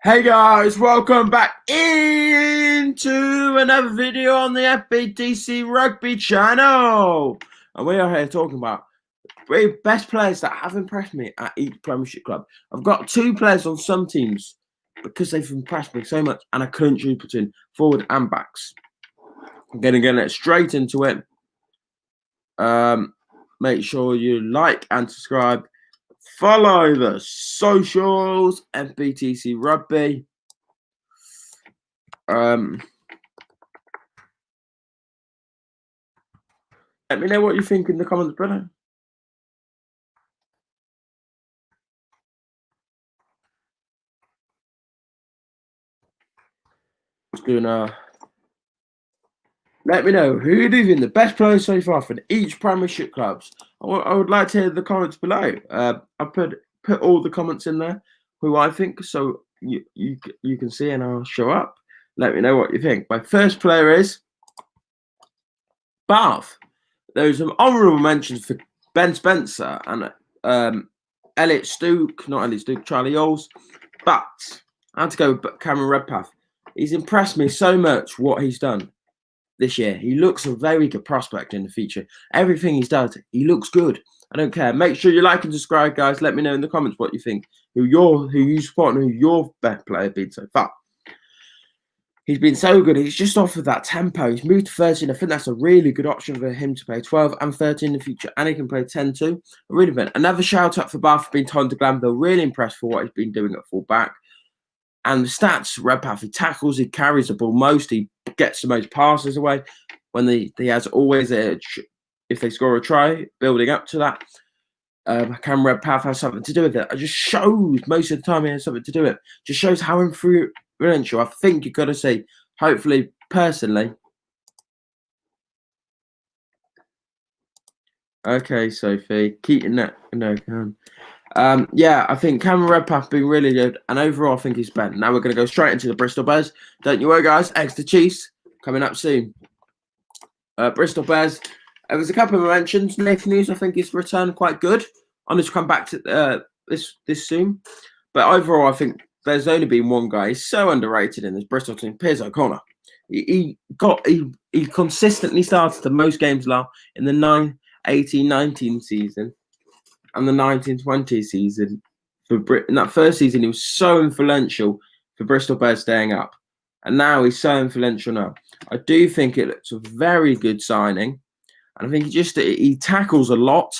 Hey guys, welcome back into another video on the FBTC Rugby channel. And we are here talking about the best players that have impressed me at each Premiership club. I've got two players on some teams because they've impressed me so much and I couldn't choose between forward and backs. I'm going to get straight into it. Make sure you like and subscribe. Follow the socials, FBTC Rugby. Let me know what you think in the comments below. Let me know who do you think the best players so far for each Premiership clubs. I would like to hear the comments below. I put all the comments in there who I think, so you can see and I'll show up. Let me know what you think. My first player is Bath. There's some honourable mentions for Ben Spencer and Elliot Stooke, not Elliot Stooke, Charlie Oles. But I had to go with Cameron Redpath. He's impressed me so much what he's done this year. He looks a very good prospect in the future. Everything he's done, he looks good. I don't care. Make sure you like and subscribe, guys. Let me know in the comments what you think. Who you support and who your best player been so far. He's been so good. He's just offered that tempo. He's moved to 13. I think that's a really good option for him to play 12 and 13 in the future. And he can play 10 too. Really been. Another shout out for Bath for being Tom de Glanville. Really impressed for what he's been doing at full back. And the stats, Redpath, he tackles, he carries the ball most, he gets the most passes away. When he has always if they score a try, building up to that. Cameron Redpath has something to do with it. It just shows most of the time he has something to do with it. Just shows how influential. I think you've got to say, hopefully, personally. Okay, Sophie, Keaton, no. Yeah, I think Cameron Redpath been really good, and overall I think he's better. Now we're going to go straight into the Bristol Bears. Don't you worry, guys. Exeter Chiefs coming up soon. Bristol Bears. There was a couple of mentions. Nathan Hughes, I think, his return quite good. I'm just come back to this soon, but overall I think there's only been one guy. He's so underrated in this Bristol team, Piers O'Connor. He consistently started the most games now in the 18-19 season. And the 1920 season for in that first season, he was so influential for Bristol Bears staying up, and now he's so influential now. I do think it looks a very good signing, and I think he tackles a lot.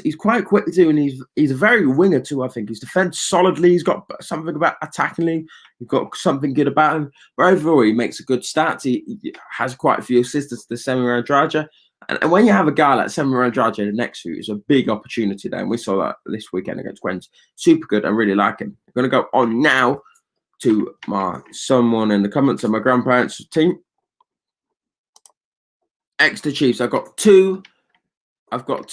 He's quite quick too, and he's a very winger too. I think he's defends solidly. He's got something about attacking. He's got something good about him. But overall, he makes a good stats. He has quite a few assists to Semir Andrade. And when you have a guy like Semir Andrade next to you, it's a big opportunity there. And we saw that this weekend against Gwens. Super good. I really like him. I'm going to go on now to someone in the comments of my grandparents' team. Exeter Chiefs. I've got two players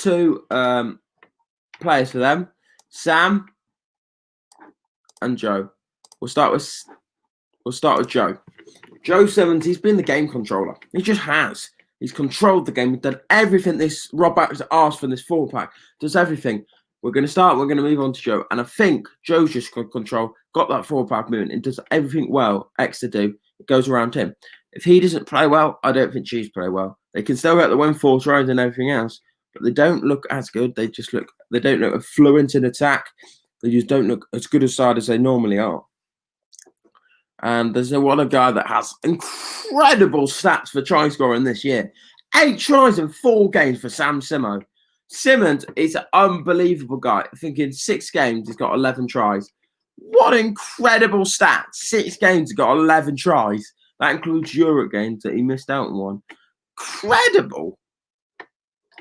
for them. Sam and Joe. We'll start with Joe. Joe Simmons, he's been the game controller. He just has. He's controlled the game. He's done everything this Rob Back has asked for this full pack. Does everything. We're going to move on to Joe. And I think Joe's just got control, got that full pack movement, and does everything well. Exeter do. It goes around him. If he doesn't play well, I don't think Chiefs play well. They can still get the win 4 tries and everything else, but they don't look as good. They don't look fluent in attack. They just don't look as good a side as they normally are. And there's one guy that has incredible stats for try scoring this year. 8 tries in 4 games for Sam Simo. Simmons is an unbelievable guy. I think in 6 games, he's got 11 tries. What incredible stats. 6 games, he's got 11 tries. That includes Europe games that he missed out on one.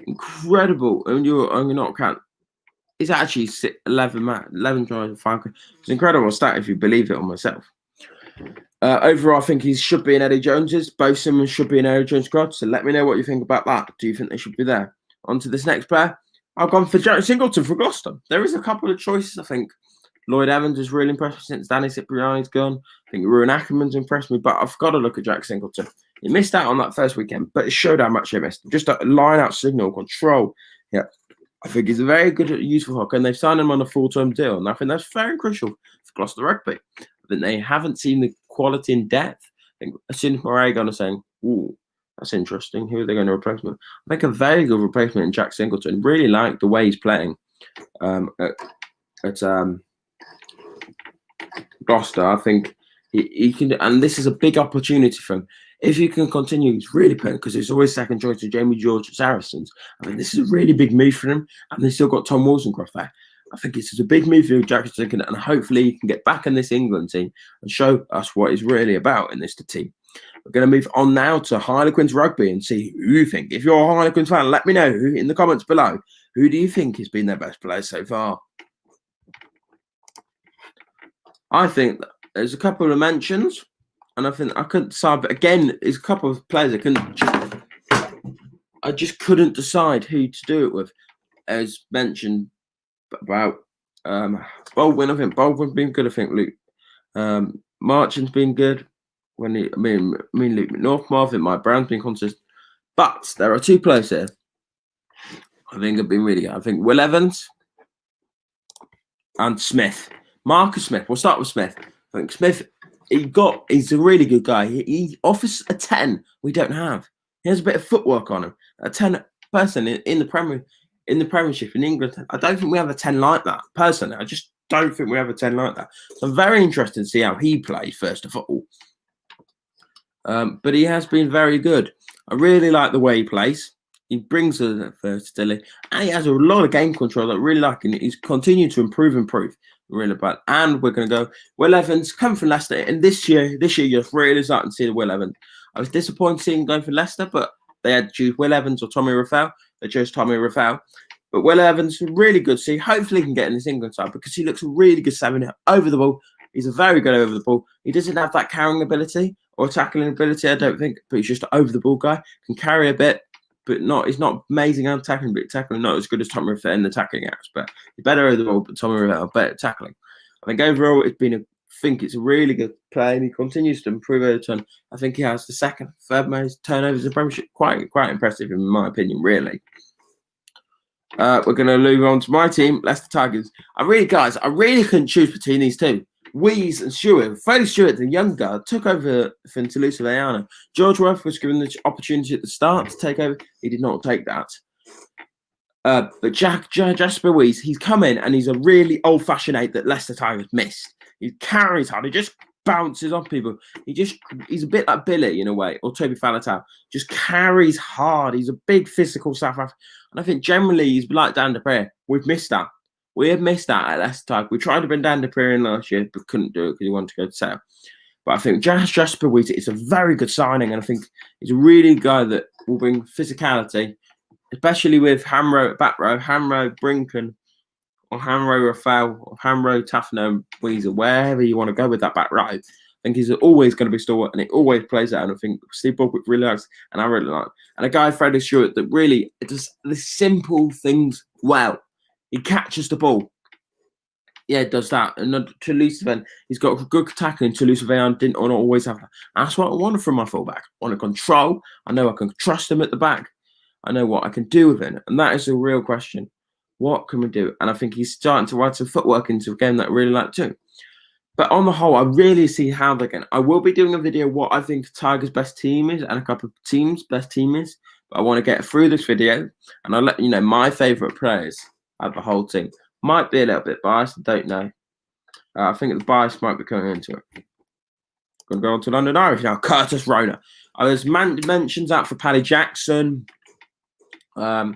Incredible. And you're not counting. It's actually 11 tries and 5. It's an incredible stat if you believe it on myself. Overall, I think he should be in Eddie Jones's. Both Simmons should be in Eddie Jones' squad. So let me know what you think about that. Do you think they should be there? On to this next player. I've gone for Jack Singleton for Gloucester. There is a couple of choices, I think. Lloyd Evans has really impressed me since Danny Cipriani's gone. I think Ruan Ackerman's impressed me, but I've got to look at Jack Singleton. He missed out on that first weekend, but it showed how much he missed. Just a line-out signal, control. Yeah, I think he's a very good, useful hooker, and they've signed him on a full-term deal, and I think that's very crucial for Gloucester Rugby. think they haven't seen the quality and depth. I think as soon as Moragon are saying, ooh, that's interesting. Who are they going to replace him? I think a very good replacement in Jack Singleton. Really like the way he's playing at Gloucester. I think he can, and this is a big opportunity for him. If you can continue, he's really playing because he's always second choice to Jamie George at Saracens. I mean, this is a really big move for him, and they've still got Tom Wollstonecroft there. I think it's a big move for Jack Singleton, and hopefully he can get back in this England team and show us what he's really about in this team. We're going to move on now to Harlequins Rugby and see who you think. If you're a Harlequins fan, let me know in the comments below. Who do you think has been their best player so far? I think there's a couple of mentions, and I think I couldn't decide. But again, there's a couple of players I just couldn't decide who to do it with. As mentioned about Baldwin, I think Baldwin's been good. I think Luke Marchand's been good. I mean Luke McNorth, I think Mike Brown's been consistent. But there are two players here I think have been really good. I think Will Evans and Smith. Marcus Smith. We'll start with Smith. I think Smith, he's a really good guy. He offers a 10 we don't have. He has a bit of footwork on him. A 10 person in the Premiership in England. I don't think we have a 10 like that. Personally, I just don't think we have a 10 like that. So I'm very interested to see how he plays, first of all. But he has been very good. I really like the way he plays. He brings a versatility, and he has a lot of game control that I really like, and he's continued to improve. Really bad. And we're going to go Will Evans, come from Leicester. And this year you're really starting to see the Will Evans. I was disappointed seeing him going for Leicester, but they had to choose Will Evans or Tommy Raphael. They chose Tommy Raphael. But Will Evans, really good to see. Hopefully he can get in this England side because he looks really good saving it over the ball. He's a very good over the ball. He doesn't have that carrying ability or tackling ability, I don't think, but he's just an over the ball guy. Can carry a bit, but he's not amazing at tackling, but tackling not as good as Tommy Raphael in the tackling aspect. He's better over the ball, but Tommy Raphael better at tackling. I think overall I think it's a really good play, and he continues to improve over time. I think he has the third most turnovers in the Premiership. Quite impressive in my opinion, really. We're going to move on to my team, Leicester Tigers. I really couldn't choose between these two. Wees and Stewart. Freddie Stewart, the young guy, took over from Toulouse Vayana. George Worth was given the opportunity at the start to take over. He did not take that. But Jasper Wees, he's come in and he's a really old-fashioned 8 that Leicester Tigers missed. He carries hard. He just bounces off people. He's a bit like Billy in a way, or Toby Faletau. Just carries hard. He's a big physical South African. And I think generally he's like Dan Dupre. We've missed that. We have missed that at Leicester Tigers. We tried to bring Dan Dupre in last year, but couldn't do it because he wanted to go to Sale. But I think Jasper Wees is a very good signing, and I think he's a really good guy that will bring physicality, especially with Hamro at back row, Hamro Brinken, or Hamro Raphael, or Hamro Tafno Weezer, wherever you want to go with that back row. I think he's always going to be stalwart, and he always plays out. And I think Steve Borgwick really likes, and I really like. And a guy, Freddie Stewart, that really does the simple things well. He catches the ball. Yeah, does that. And Toulouse, he's got good tackling. Toulouse didn't always have that. And that's what I wanted from my fullback. I want to control. I know I can trust him at the back. I know what I can do with him. And that is the real question. What can we do? And I think he's starting to add some footwork into a game that I really like too. But on the whole, I really see how they're going. I will be doing a video what I think Tigers' best team is and a couple of teams' best team is. But I want to get through this video. And I'll let you know my favourite players out the whole team. Might be a little bit biased. I don't know. I think the bias might be coming into it. Going to go on to London Irish now. Curtis Rona. I was mentions out for Paddy Jackson. Blair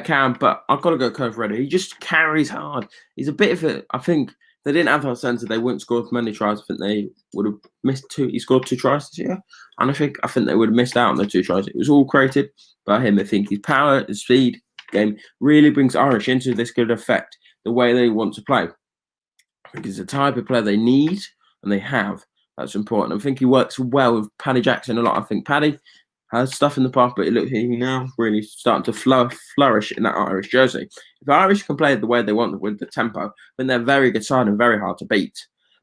Cam, but I've got to go Curtis Rona. He just carries hard. He's a bit of a. I think they didn't have that centre. They wouldn't score as many tries. I think they would have missed 2. He scored 2 tries this year, and I think they would have missed out on the 2 tries. It was all created by him. I think his power, his speed, game really brings Irish into this good effect. The way they want to play. I think he's the type of player they need and they have. That's important. I think he works well with Paddy Jackson a lot. I think Paddy has stuff in the past, but look, he now really starting to flourish in that Irish jersey. If Irish can play the way they want with the tempo, then they're a very good side and very hard to beat.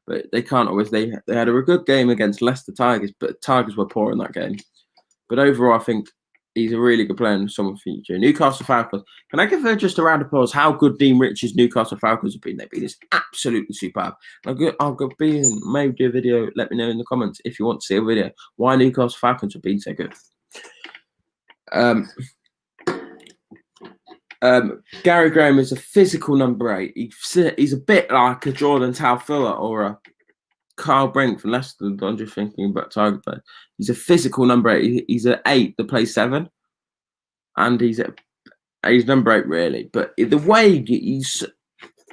But they can't always. They had a good game against Leicester Tigers, but Tigers were poor in that game. But overall, I think he's a really good player and someone for future. Newcastle Falcons. Can I give her just a round of applause how good Dean Richards' Newcastle Falcons have been? They've been just absolutely superb. I'll go be in, maybe do a video. Let me know in the comments if you want to see a video why Newcastle Falcons have been so good. Gary Graham is a physical number 8. He's a bit like a Jordan Taufua or a Carl Brink from Leicester. I'm just thinking about target play. He's a physical number 8. He's an 8 that plays 7, and he's number 8 really. But the way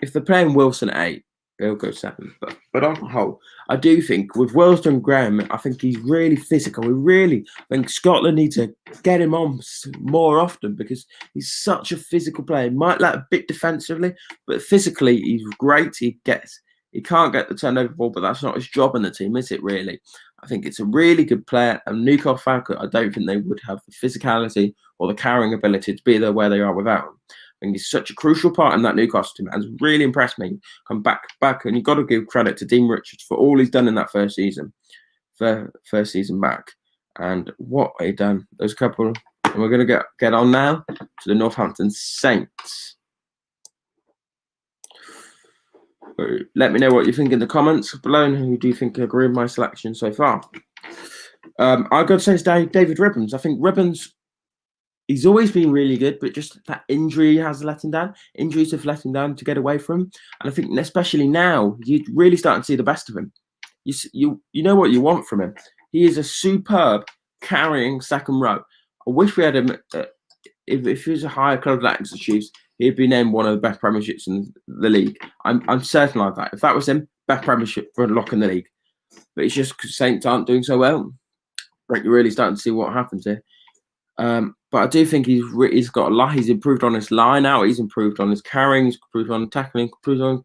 if they're playing Wilson at 8, they'll go 7. But on the whole, I do think with Wilson and Graham, I think he's really physical. I think Scotland need to get him on more often because he's such a physical player. He might lack a bit defensively, but physically he's great. He can't get the turnover ball, but that's not his job in the team, is it really? I think it's a really good player. And Newcastle Falcons, I don't think they would have the physicality or the carrying ability to be there where they are without him. I think he's such a crucial part in that Newcastle team and has really impressed me. Come back, and you've got to give credit to Dean Richards for all he's done in that first season back. And what he done, those couple, and we're going to get on now to the Northampton Saints. Let me know what you think in the comments below and who do you think agree with my selection so far. I've got to say it's David Ribbons. I think Ribbons, he's always been really good, but just that injury has let him down. Injuries have let him down to get away from him. And I think especially now, you're really starting to see the best of him. You know what you want from him. He is a superb carrying second row. I wish we had him, if he was a higher club like the Chiefs, he'd be named one of the best premierships in the league. I'm certain like that. If that was him, best premiership for a lock in the league. But it's just because Saints aren't doing so well. Like you're really starting to see what happens here. But I do think he's got a lot. He's improved on his line out. He's improved on his carrying. He's improved on tackling. Improved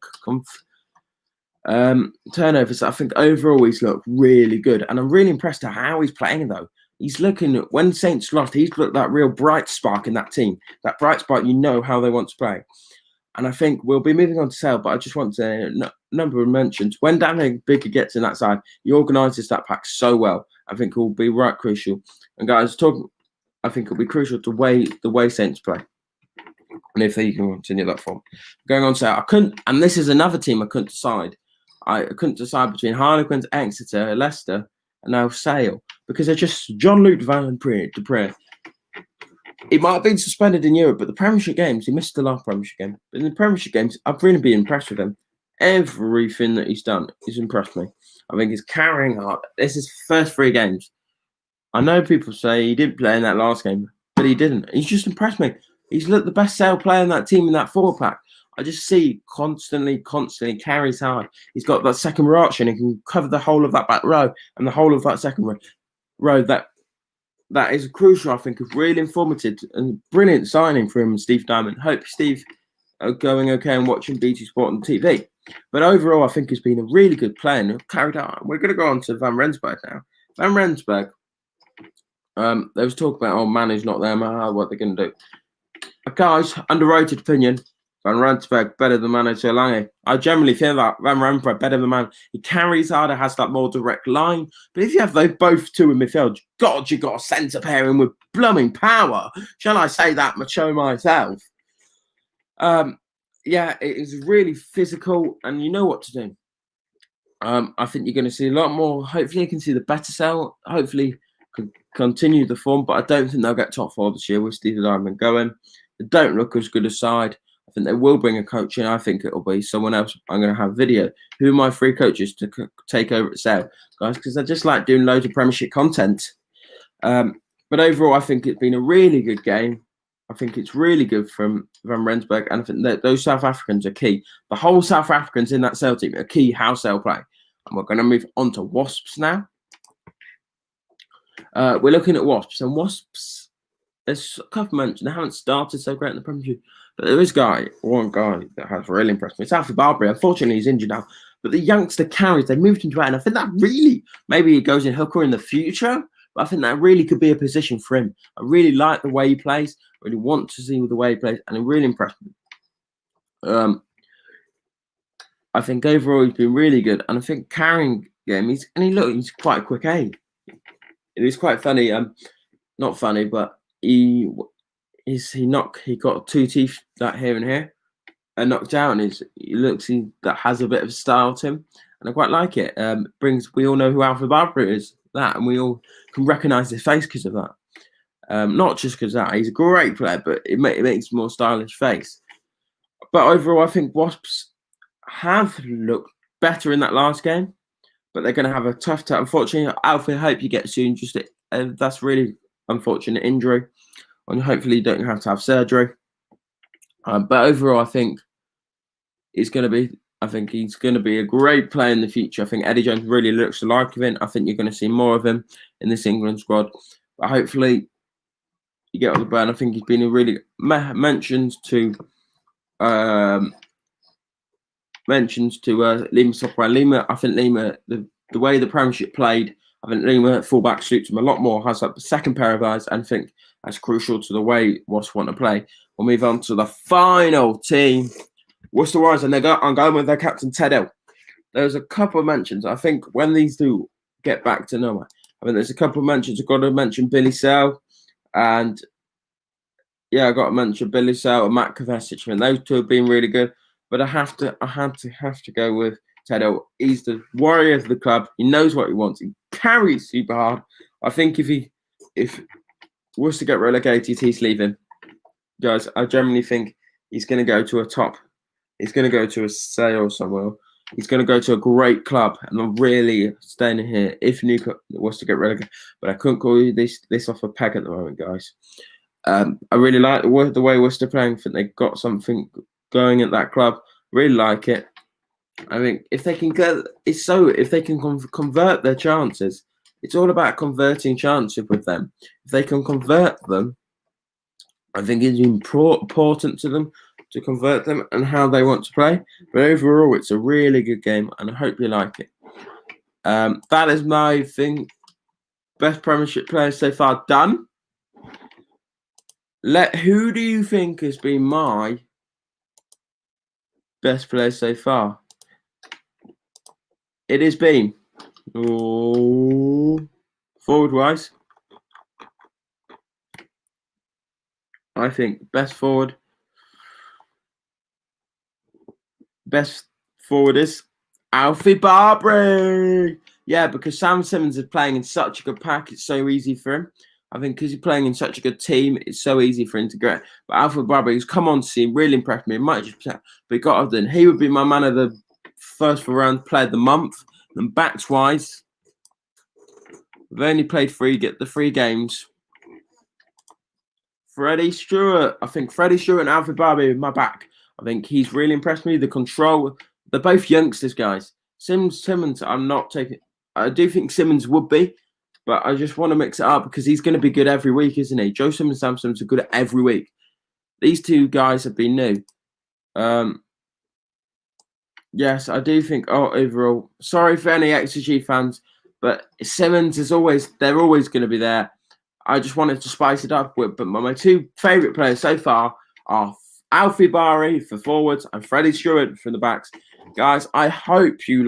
on turnovers. I think overall he's looked really good, and I'm really impressed at how he's playing though. He's looking, when Saints lost, he's looked that real bright spark in that team. That bright spark, you know how they want to play. And I think we'll be moving on to Sale, but I just want to number of mentions. When Danny Bigger gets in that side, he organises that pack so well. I think it will be right crucial. And guys, I think it'll be crucial to the way Saints play. And if they can continue that form. Going on to Sale, and this is another team I couldn't decide. I couldn't decide between Harlequins, Exeter, Leicester, and now Sale. Because they're just Jean-Luc Dupre. He might have been suspended in Europe, but the Premiership games, he missed the last Premiership game. But in the Premiership games, I've really been impressed with him. Everything that he's done has impressed me. I think he's carrying hard. This is first 3 games. I know people say he didn't play in that last game, but he didn't. He's just impressed me. He's looked the best Sale player in that team in that 4-pack. I just see constantly carries hard. He's got that second row option. He can cover the whole of that back row and the whole of that second row. That is crucial, I think, of really informative and brilliant signing for him and Steve Diamond. Hope Steve are going okay and watching BT Sport on TV. But overall, I think he's been a really good player and carried out. We're going to go on to Van Rensburg now. Van Rensburg, there was talk about, Manu's not there, what they're going to do. Guys, underrated opinion. Van Rensburg better than Manu Solange. I generally feel that Van Rensburg better than Manu. He carries harder, has that more direct line. But if you have both two in midfield, God, you got a centre pairing with blooming power. Shall I say that, macho myself? Yeah, it is really physical, and you know what to do. I think you're going to see a lot more. Hopefully, you can see the better Sale. Hopefully, can continue the form, but I don't think they'll get top 4 this year with Steve Diamond going. They don't look as good a side. I think they will bring a coach in. I think it'll be someone else. I'm going to have a video. Who are my 3 coaches to take over at Sale, guys? Because I just like doing loads of Premiership content. But overall, I think it's been a really good game. I think it's really good from Van Rensburg. And I think that those South Africans are key. The whole South Africans in that Sale team are key how Sale play. And we're going to move on to Wasps now. We're looking at Wasps. And Wasps, there's a couple mentioned. They haven't started so great in the Premiership. But there is one guy that has really impressed me. It's Alfie Barbary. Unfortunately, he's injured now. But the youngster carries, they moved him to out. And I think that really, maybe he goes in hooker in the future. But I think that really could be a position for him. I really like the way he plays. I really want to see the way he plays. And it really impressed me. I think overall he's been really good. And I think carrying game, he's quite a quick aid. It is quite funny. Not funny, but he got 2 teeth that here and here, and knocked out. And that has a bit of style to him, and I quite like it. We all know who Alfie Barber is, and we all can recognise his face because of that. Not just because that he's a great player, but it makes a more stylish face. But overall, I think Wasps have looked better in that last game, but they're going to have a tough time. Unfortunately, Alfie, I hope you get soon. That's really unfortunate injury, and hopefully you don't have to have surgery. But overall, I think he's going to be a great player in the future. I think Eddie Jones really looks to like him. I think you're going to see more of him in this England squad. But hopefully you get on the burn. I think he's been a really mentions to Lima Sopra. Lima, I think Lima, the way the Premiership played, I think Lima fullback suits him a lot more, has that second pair of eyes, and I think that's crucial to the way Wasps want to play. We'll move on to the final team, Worcester Warriors, and I'm going with their captain, Ted Hill. There's a couple of mentions. I think when these two get back to normal, I mean, there's a couple of mentions. I've got to mention Billy Sell, and yeah, I got to mention Billy Sell and Matt Kovacic. I mean, those two have been really good, but I have to go with Ted Hill. He's the warrior of the club. He knows what he wants. He carries super hard. I think if Worcester get relegated, he's leaving. Guys, I generally think he's going to go to a top. He's going to go to a sale somewhere. He's going to go to a great club, and I'm really staying here if Newcastle was to get relegated. But I couldn't call you this off a peg at the moment, guys. I really like the way Worcester playing. I think they've got something going at that club. Really like it. I think if they can convert their chances, it's all about converting chances with them. If they can convert them, I think it's important to them to convert them and how they want to play. But overall, it's a really good game, and I hope you like it. That is my thing. Best Premiership players so far done. Who do you think has been my best player so far? It has been forward-wise. I think best forward is Alfie Barbary. Yeah, because Sam Simmons is playing in such a good pack. It's so easy for him. I think because he's playing in such a good team, it's so easy for him to get. But Alfie Barbary, he's come on to see, really impressed me. Might just, but he got off then. He would be my man of the first round player of the month. And backs wise, we've only played the 3 games. Freddie Stewart. I think Freddie Stewart and Alfie Barbary in my back. I think he's really impressed me. The control. They're both youngsters, guys. Simmons, I'm not taking. I do think Simmons would be, but I just want to mix it up because he's going to be good every week, isn't he? Joe Simmons and Sam Simmons are good every week. These two guys have been new. Yes, I do think. Overall, sorry for any XG fans, but Simmons is they're always going to be there. I just wanted to spice it up but my 2 favourite players so far are Alfie Barbary for forwards and Freddie Stewart for the backs. Guys, I hope you